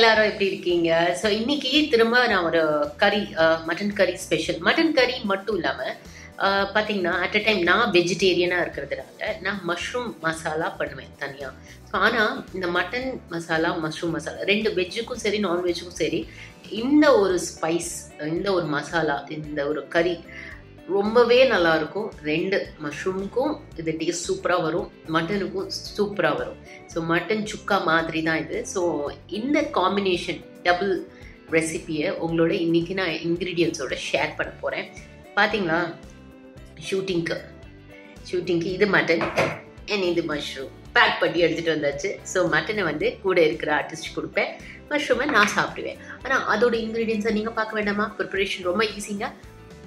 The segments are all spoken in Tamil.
எல்லாரும் எப்படி இருக்கீங்க? ஸோ இன்னைக்கு திரும்ப நான் ஒரு கறி மட்டன் கறி ஸ்பெஷல். மட்டன் கறி மட்டும் இல்லாமல் பார்த்தீங்கன்னா அட் அ டைம் நான் வெஜிடேரியனாக இருக்கிறதுனால நான் மஷ்ரூம் மசாலா பண்ணுவேன் தனியாக. ஸோ ஆனால் இந்த மட்டன் மசாலா மஷ்ரூம் மசாலா ரெண்டு வெஜ்ஜுக்கும் சரி நான்வெஜ்ஜுக்கும் சரி இந்த ஒரு ஸ்பைஸ், இந்த ஒரு மசாலா, இந்த ஒரு கறி ரொம்பவே நல்லாயிருக்கும். ரெண்டு மஷ்ரூமுக்கும் இது டேஸ்ட் சூப்பராக வரும், மட்டனுக்கும் சூப்பராக வரும். ஸோ மட்டன் சுக்கா மாதிரி தான் இது. ஸோ இந்த காம்பினேஷன் டபுள் ரெசிபியை உங்களோட இன்றைக்கி நான் இன்க்ரீடியன்ஸோட ஷேர் பண்ண போகிறேன். பார்த்தீங்களா, ஷூட்டிங்க்கு இது மட்டன் அண்ட் இது மஷ்ரூம் பேக் பண்ணி எடுத்துகிட்டு வந்தாச்சு. ஸோ மட்டனை வந்து கூட இருக்கிற ஆர்டிஸ்ட் கொடுப்பேன், மஷ்ரூமை நான் சாப்பிடுவேன். ஆனால் அதோட இன்க்ரீடியன்ஸை நீங்கள் பார்க்க வேண்டாமா? ப்ரிப்பரேஷன் ரொம்ப ஈஸிங்க.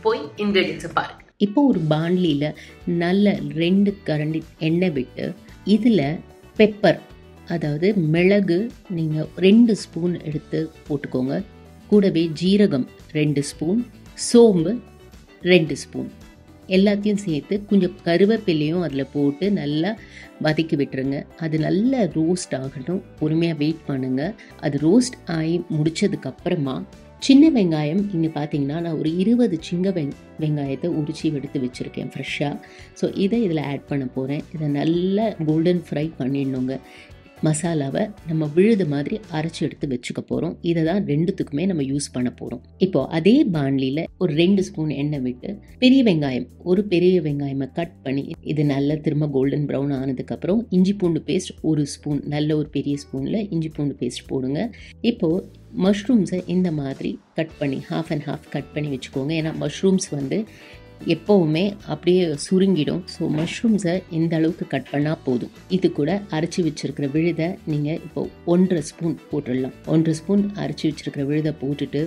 போய் இன்க்ரீடியன்ஸை பாருங்கள். இப்போ ஒரு பாண்ட்லியில் நல்ல 2 கரண்டி எண்ணெய் விட்டு இதில் பெப்பர், அதாவது மிளகு நீங்கள் 2 ஸ்பூன் எடுத்து போட்டுக்கோங்க. கூடவே ஜீரகம் 2 ஸ்பூன், சோம்பு 2 ஸ்பூன் எல்லாத்தையும் சேர்த்து கொஞ்சம் கருவேப்பிலையும் அதில் போட்டு நல்லா வதக்கி விட்டுருங்க. அது நல்லா ரோஸ்ட் ஆகட்டும், பொறுமையாக வெயிட் பண்ணுங்கள். அது ரோஸ்ட் ஆகி முடித்ததுக்கப்புறமா சின்ன வெங்காயம் இங்கே பார்த்தீங்கன்னா நான் ஒரு 20 சின்ன வெங்காயத்தை உரிச்சி எடுத்து வச்சுருக்கேன் ஃப்ரெஷ்ஷாக. ஸோ இதை இதில் ஆட் பண்ண போகிறேன். இதை நல்லா கோல்டன் ஃப்ரை பண்ணிடணுங்க. மசாலாவை நம்ம விழுது மாதிரி அரைச்சி எடுத்து வச்சுக்க போகிறோம். இதை தான் ரெண்டுத்துக்குமே நம்ம யூஸ் பண்ண போகிறோம். இப்போ அதே பாண்ட்லியில் ஒரு 2 ஸ்பூன் எண்ணெய் விட்டு பெரிய வெங்காயம், ஒரு பெரிய வெங்காயமாக கட் பண்ணி இது நல்லா திரும்ப கோல்டன் ப்ரௌன் ஆனதுக்கப்புறம் இஞ்சி பூண்டு பேஸ்ட் 1 ஸ்பூன், நல்ல ஒரு பெரிய ஸ்பூனில் இஞ்சி பூண்டு பேஸ்ட் போடுங்க. இப்போது மஷ்ரூம்ஸை இந்த மாதிரி கட் பண்ணி ஹாஃப் அண்ட் ஹாஃப் கட் பண்ணி வச்சுக்கோங்க. ஏன்னா மஷ்ரூம்ஸ் வந்து எப்போவுமே அப்படியே சுருங்கிடும். ஸோ மஷ்ரூம்ஸை இந்த அளவுக்கு கட் பண்ணால் போதும். இது கூட அரைச்சி வச்சுருக்கிற விழுதை நீங்கள் இப்போ 1.5 ஸ்பூன் போட்டுடலாம். 1.5 ஸ்பூன் அரைச்சி வச்சுருக்கிற விழுதை போட்டுட்டு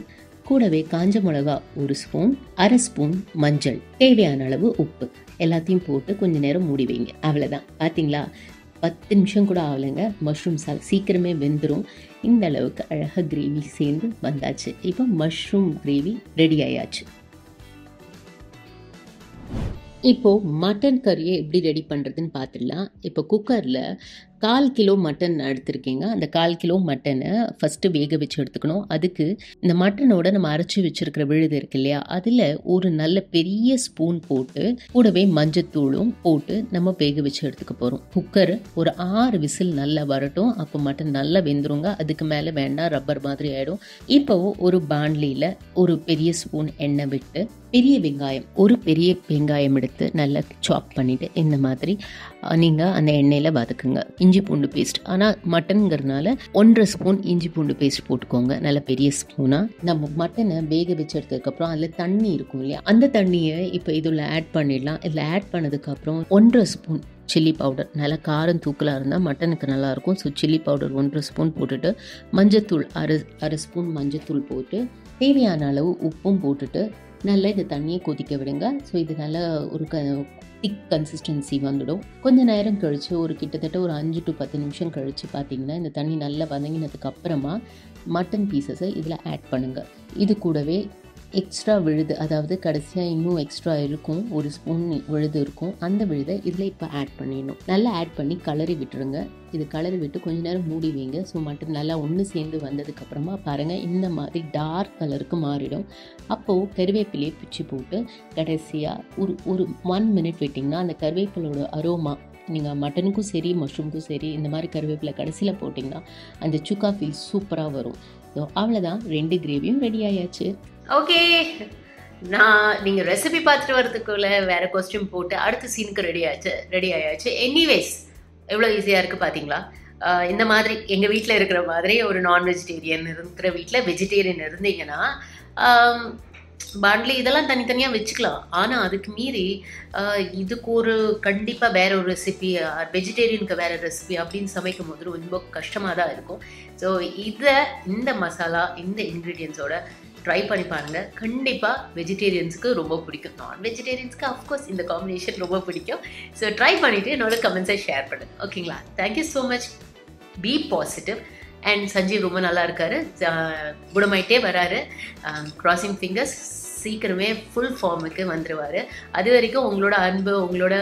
கூடவே காஞ்ச மிளகா 1 ஸ்பூன், 1/2 ஸ்பூன் மஞ்சள், தேவையான அளவு உப்பு எல்லாத்தையும் போட்டு கொஞ்சம் நேரம் மூடி வைங்க. அவ்வளோதான். பார்த்தீங்களா, 10 நிமிஷம் கூட ஆகலைங்க, மஷ்ரூம் சீக்கிரமே வெந்துடும். இந்த அளவுக்கு அழகாக கிரேவி சேர்ந்து வந்தாச்சு. இப்போ மஷ்ரூம் கிரேவி ரெடி ஆயாச்சு. இப்போது மட்டன் கறியை எப்படி ரெடி பண்ணுறதுன்னு பார்த்துடலாம். இப்போ குக்கரில் 1/4 கிலோ மட்டன் எடுத்துருக்கீங்க. அந்த 1/4 கிலோ மட்டனை ஃபஸ்ட்டு வேக வச்சு எடுத்துக்கணும். அதுக்கு இந்த மட்டனோட நம்ம அரைச்சி வச்சுருக்கிற விழுது இருக்கு இல்லையா, அதில் ஒரு நல்ல பெரிய ஸ்பூன் போட்டு கூடவே மஞ்சத்தூளும் போட்டு நம்ம வேக வச்சு எடுத்துக்க போகிறோம். குக்கர் ஒரு 6 விசில் நல்லா வரட்டும். அப்போ மட்டன் நல்லா வெந்துருங்க. அதுக்கு மேலே வேண்டாம், ரப்பர் மாதிரி ஆகிடும். இப்போ ஒரு பாண்ட்லியில் ஒரு பெரிய ஸ்பூன் எண்ணெய் விட்டு பெரிய வெங்காயம், ஒரு பெரிய வெங்காயம் எடுத்து நல்லா சாப் பண்ணிவிட்டு இந்த மாதிரி நீங்கள் அந்த எண்ணெயில் வதக்குங்க. இஞ்சி பூண்டு பேஸ்ட், ஆனால் மட்டனுங்கிறதுனால 1.5 ஸ்பூன் இஞ்சி பூண்டு பேஸ்ட் போட்டுக்கோங்க, நல்ல பெரிய ஸ்பூனாக. நம்ம மட்டனை வேக வச்சு எடுத்ததுக்கப்புறம் அதில் தண்ணி இருக்கும் இல்லையா, அந்த தண்ணியை இப்போ இதில் ஆட் பண்ணிடலாம். இதில் ஆட் பண்ணதுக்கப்புறம் 1.5 ஸ்பூன் சில்லி பவுடர், நல்லா காரம் தூக்கலாக இருந்தால் மட்டனுக்கு நல்லாயிருக்கும். ஸோ சில்லி பவுடர் 1.5 ஸ்பூன் போட்டுட்டு மஞ்சத்தூள் அரை ஸ்பூன் மஞ்சத்தூள் போட்டு தேவையான அளவு உப்பும் போட்டுட்டு நல்லா இந்த தண்ணியை கொதிக்க விடுங்க. ஸோ இது நல்லா ஒரு திக் கன்சிஸ்டன்சி வந்துடும். கொஞ்சம் நேரம் கழித்து ஒரு கிட்டத்தட்ட ஒரு 5 to 10 நிமிஷம் கழித்து பார்த்தீங்கன்னா இந்த தண்ணி நல்லா வதங்கினதுக்கு அப்புறமா மட்டன் பீசஸை இதில் ஆட் பண்ணுங்கள். இது கூடவே எக்ஸ்ட்ரா விழுது, அதாவது கடைசியாக இன்னும் எக்ஸ்ட்ரா இருக்கும், 1 ஸ்பூன் விழுது இருக்கும், அந்த விழுதை இதில் இப்போ ஆட் பண்ணிடணும். நல்லா ஆட் பண்ணி கலரி விட்டுருங்க. இது கலரி விட்டு கொஞ்சம் நேரம் மூடி வைங்க. ஸோ மட்டன் நல்லா ஒன்று சேர்ந்து வந்ததுக்கப்புறமா பாருங்கள் இந்த மாதிரி டார்க் கலருக்கு மாறிடும். அப்போது கருவேப்பிலையை பிச்சு போட்டு கடைசியாக ஒரு 1 மினிட் விட்டிங்கன்னா அந்த கருவேப்பிலோட அரோமா, நீங்கள் மட்டனுக்கும் சரி மஷ்ரூமுக்கும் சரி இந்த மாதிரி கருவேப்பிலை கடைசியில் போட்டிங்கன்னா அந்த சுக்கா ஃபீல் சூப்பராக வரும். ஸோ அவ்வளோதான், 2 கிரேவியும் ரெடி ஆயாச்சு. ஓகே, நீங்கள் ரெசிபி பார்த்துட்டு வரதுக்குள்ள வேறு கொஸ்டின் போட்டு அடுத்த சீனுக்கு ரெடி ஆயாச்சு. எனிவேஸ் எவ்வளோ ஈஸியாக இருக்குது பார்த்தீங்களா? இந்த மாதிரி எங்கள் வீட்டில் இருக்கிற மாதிரி ஒரு நான் வெஜிடேரியன் இருக்கிற வீட்டில் வெஜிடேரியன் இருந்தீங்கன்னா பாண்ட்லி இதெல்லாம் தனித்தனியாக வச்சுக்கலாம். ஆனால் அதுக்கு மீறி இதுக்கு ஒரு கண்டிப்பாக வேற ஒரு ரெசிபி, வெஜிடேரியனுக்கு வேறு ரெசிபி அப்படின்னு சமைக்கும் போது ரொம்ப கஷ்டமாக தான் இருக்கும். ஸோ இந்த மசாலா, இந்த இன்க்ரீடியன்ஸோட ட்ரை பண்ணி பாருங்கள். கண்டிப்பாக வெஜிடேரியன்ஸுக்கு ரொம்ப பிடிக்கும், நான் வெஜிடேரியன்ஸ்க்கு அஃப்கோர்ஸ் இந்த காம்பினேஷன் ரொம்ப பிடிக்கும். ஸோ ட்ரை பண்ணிவிட்டு என்னோட கமெண்ட்ஸை ஷேர் பண்ணுங்கள். ஓகேங்களா? Thank you so much. Be positive. And Sanjeev ரொம்ப நல்லா இருக்காரு, குணமாயிட்டே வராரு. கிராசிங் ஃபிங்கர்ஸ், சீக்கிரமே ஃபுல் ஃபார்முக்கு வந்துடுவார். அது வரைக்கும் உங்களோட அன்பு, உங்களோட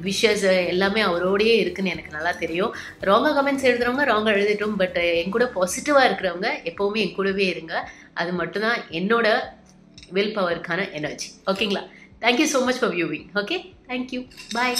விஷஸ் எல்லாமே அவரோடையே இருக்குன்னு எனக்கு நல்லா தெரியும். ராங்காக கமெண்ட்ஸ் எழுதுறவங்க ராங்காக எழுதிட்டோம், பட் என் கூட பாசிட்டிவாக இருக்கிறவங்க எப்போவுமே என் கூடவே இருங்க. அது மட்டும்தான் என்னோட வில் பவருக்கான எனர்ஜி. ஓகேங்களா? Thank you so much for viewing. Okay, thank you, bye.